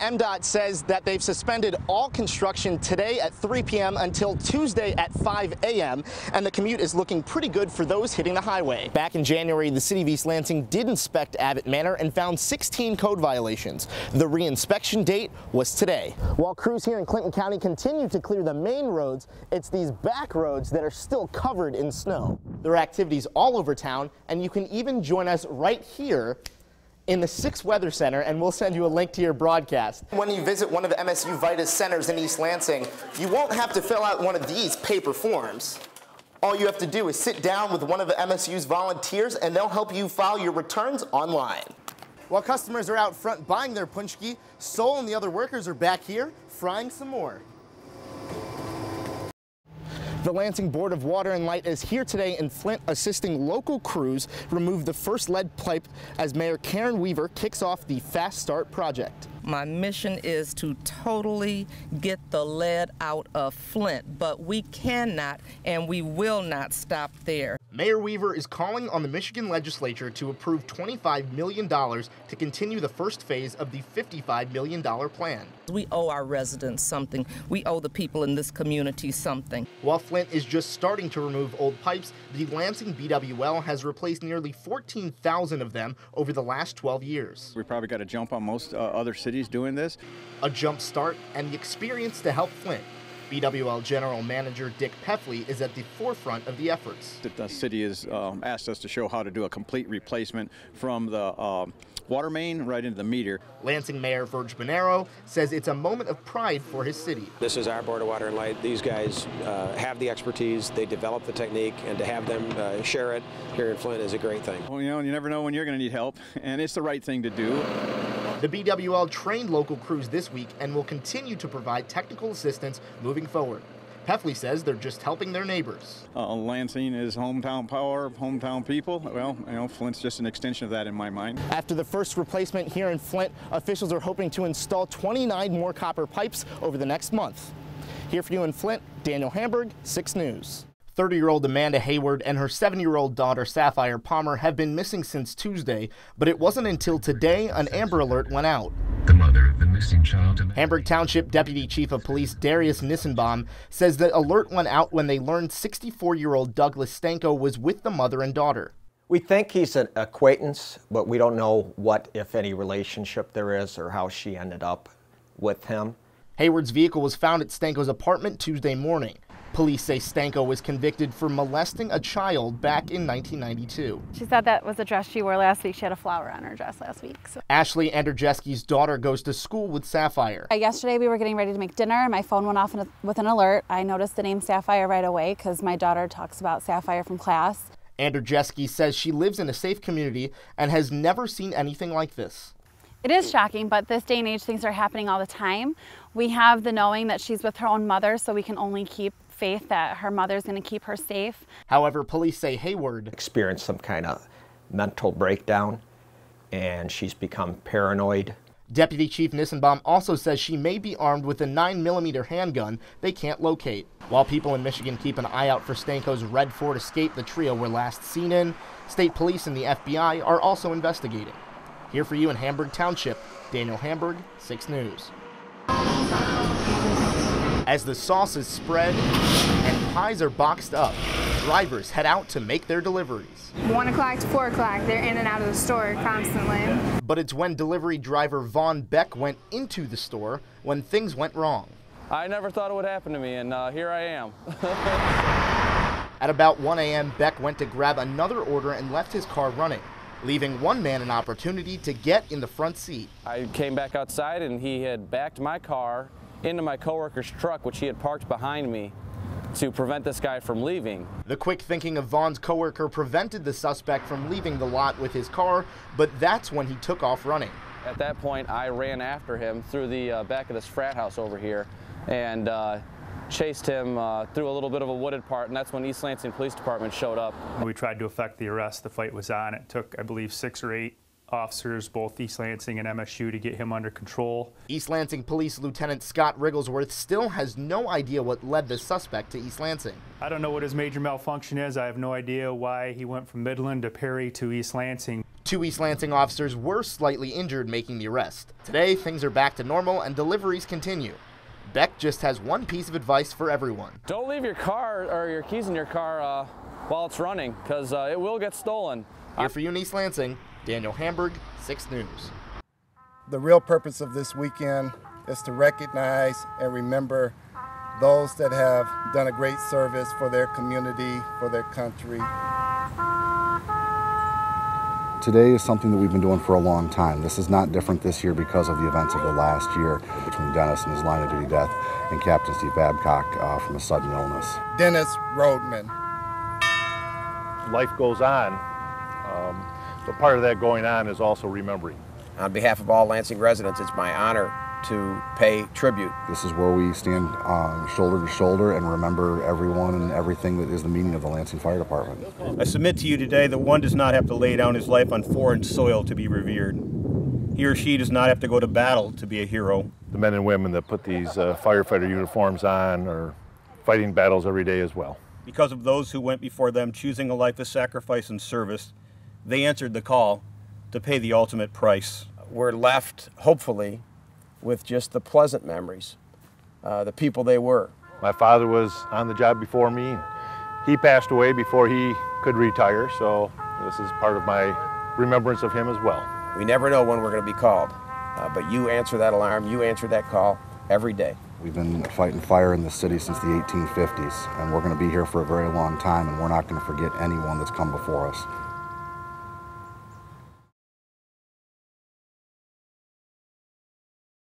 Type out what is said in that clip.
MDOT says that they've suspended all construction today at 3 p.m. until Tuesday at 5 a.m. and the commute is looking pretty good for those hitting the highway. Back in January, the city of East Lansing did inspect Abbott Manor and found 16 code violations. The reinspection date was today. While crews here in Clinton County continue to clear the main roads, it's these back roads that are still covered in snow. There are activities all over town, and you can even join us right here in the 6 Weather Center, and we'll send you a link to your broadcast. When you visit one of the MSU Vitas centers in East Lansing, you won't have to fill out one of these paper forms. All you have to do is sit down with one of the MSU's volunteers, and they'll help you file your returns online. While customers are out front buying their punchki, Sol and the other workers are back here frying some more. The Lansing Board of Water and Light is here today in Flint assisting local crews remove the first lead pipe as Mayor Karen Weaver kicks off the Fast Start project. My mission is to totally get the lead out of Flint, but we cannot and we will not stop there. Mayor Weaver is calling on the Michigan legislature to approve $25 million to continue the first phase of the $55 million plan. We owe our residents something. We owe the people in this community something. While Flint is just starting to remove old pipes, the Lansing BWL has replaced nearly 14,000 of them over the last 12 years. We probably got a jump on most other cities doing this. A jump start and the experience to help Flint. BWL General Manager Dick Peffley is at the forefront of the efforts. The city has asked us to show how to do a complete replacement from the water main right into the meter. Lansing Mayor Verge Bonero says it's a moment of pride for his city. This is our Board of Water and Light. These guys have the expertise, they develop the technique, and to have them share it here in Flint is a great thing. Well, you know, you never know when you're going to need help, and it's the right thing to do. The BWL trained local crews this week and will continue to provide technical assistance moving forward. Peffley says they're just helping their neighbors. Lansing is hometown power, hometown people. Well, you know, Flint's just an extension of that in my mind. After the first replacement here in Flint, officials are hoping to install 29 more copper pipes over the next month. Here for you in Flint, Daniel Hamburg, 6 News. 30-year-old Amanda Hayward and her 7-year-old daughter Sapphire Palmer have been missing since Tuesday, but it wasn't until today an Amber Alert went out. The mother of the missing child. Hamburg Township Deputy Chief of Police Darius Nissenbaum says the alert went out when they learned 64-year-old Douglas Stanko was with the mother and daughter. We think he's an acquaintance, but we don't know what, if any, relationship there is or how she ended up with him. Hayward's vehicle was found at Stanko's apartment Tuesday morning. Police say Stanko was convicted for molesting a child back in 1992. She said that was a dress she wore last week. She had a flower on her dress last week. So. Ashley Andrzejewski's daughter goes to school with Sapphire. Yesterday we were getting ready to make dinner and my phone went off with an alert. I noticed the name Sapphire right away because my daughter talks about Sapphire from class. Andrzejewski says she lives in a safe community and has never seen anything like this. It is shocking, but this day and age things are happening all the time. We have the knowing that she's with her own mother, so we can only keep faith that her mother's going to keep her safe. However, police say Hayward experienced some kind of mental breakdown and she's become paranoid. Deputy Chief Nissenbaum also says she may be armed with a 9mm handgun they can't locate. While people in Michigan keep an eye out for Stanko's red Ford Escape the trio were last seen in, state police and the FBI are also investigating. Here for you in Hamburg Township, Daniel Hamburg, 6 News. As the sauce is spread and pies are boxed up, drivers head out to make their deliveries. 1 o'clock to 4 o'clock, they're in and out of the store constantly. But it's when delivery driver Vaughn Beck went into the store when things went wrong. I never thought it would happen to me, and here I am. At about 1 a.m., Beck went to grab another order and left his car running, leaving one man an opportunity to get in the front seat. I came back outside and he had backed my car into my coworker's truck, which he had parked behind me to prevent this guy from leaving. The quick thinking of Vaughn's coworker prevented the suspect from leaving the lot with his car, but that's when he took off running. At that point, I ran after him through the back of this frat house over here and chased him through a little bit of a wooded part, and that's when East Lansing Police Department showed up. We tried to effect the arrest. The fight was on. It took, I believe, 6 or 8 officers, both East Lansing and MSU, to get him under control. East Lansing Police Lieutenant Scott Rigglesworth still has no idea what led the suspect to East Lansing. I don't know what his major malfunction is. I have no idea why he went from Midland to Perry to East Lansing. 2 East Lansing officers were slightly injured making the arrest. Today, things are back to normal and deliveries continue. Beck just has one piece of advice for everyone. Don't leave your car or your keys in your car while it's running, because it will get stolen. Here for you in East Lansing, Daniel Hamburg, 6 News. The real purpose of this weekend is to recognize and remember those that have done a great service for their community, for their country. Today is something that we've been doing for a long time. This is not different this year because of the events of the last year between Dennis and his line of duty death and Captain Steve Babcock from a sudden illness. Dennis Rodman. Life goes on, but part of that going on is also remembering. On behalf of all Lansing residents, it's my honor to pay tribute. This is where we stand shoulder to shoulder and remember everyone and everything that is the meaning of the Lansing Fire Department. I submit to you today that one does not have to lay down his life on foreign soil to be revered. He or she does not have to go to battle to be a hero. The men and women that put these firefighter uniforms on are fighting battles every day as well. Because of those who went before them choosing a life of sacrifice and service, they answered the call to pay the ultimate price. We're left, hopefully, with just the pleasant memories, the people they were. My father was on the job before me. He passed away before he could retire, so this is part of my remembrance of him as well. We never know when we're going to be called, but you answer that alarm, you answer that call every day. We've been fighting fire in this city since the 1850s, and we're going to be here for a very long time, and we're not going to forget anyone that's come before us.